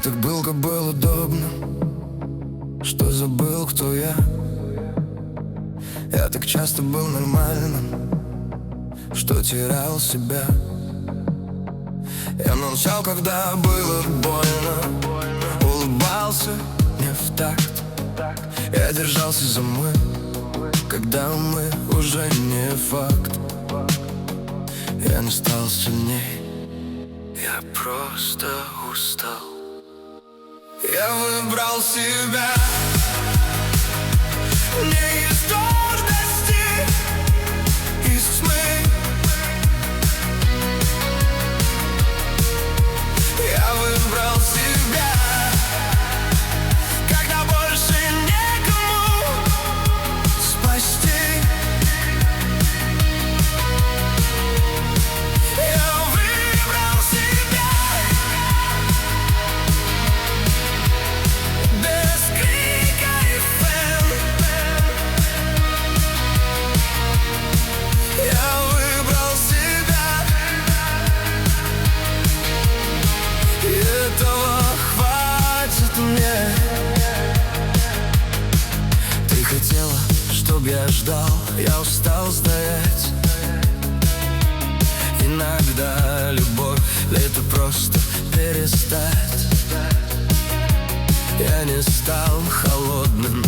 так было, было удобно, что забыл, кто я. Я так часто был нормальным, что терял себя. Я молчал, когда было больно, улыбался не в такт. Я держался за мы, когда мы уже не факт. Я не стал сильней, я просто устал. Я выбрал себя не из гордости, из тьмы. Я выбрал себя, когда больше некому спасти. Я выбрал себя без крика и фэн. Я выбрал себя, и этого хватит мне. Ты хотела, чтоб я ждал, я устал стоять. Иногда любовь — это просто перестать. Я не стал холодным,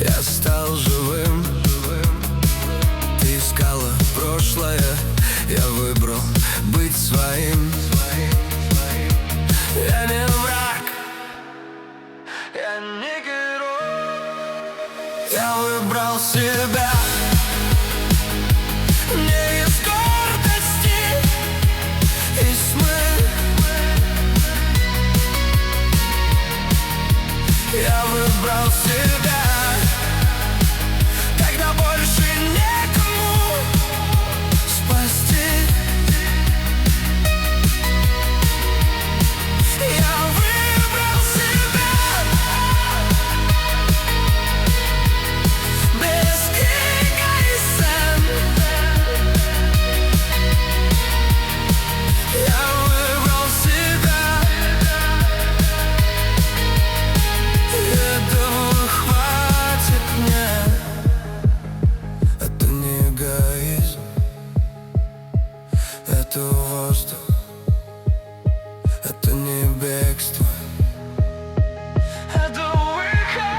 я стал живым. Ты искала прошлое, я выбрал быть своим. Я не враг, я не герой. Я выбрал себя не из гордости, из тьмы. Я выбрал себя, когда больше некому спасти. Я выбрал себя без крика и сцен. Я выбрал себя, и этого хватит мне. Это не эгоизм, это воздух, это не бегство, это выход.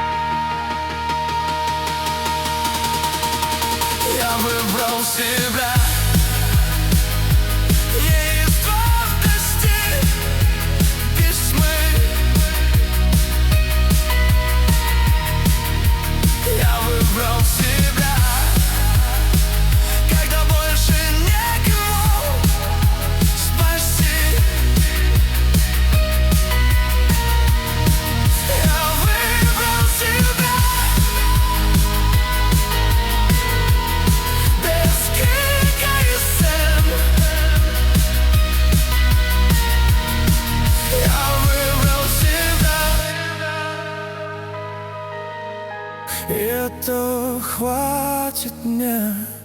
Я выбрал себя не из гордости, без тьмы. Я выбрал себя, когда больше некому спасти. Я выбрал себя без крика и сцен. Я выбрал себя, и этого хватит мне.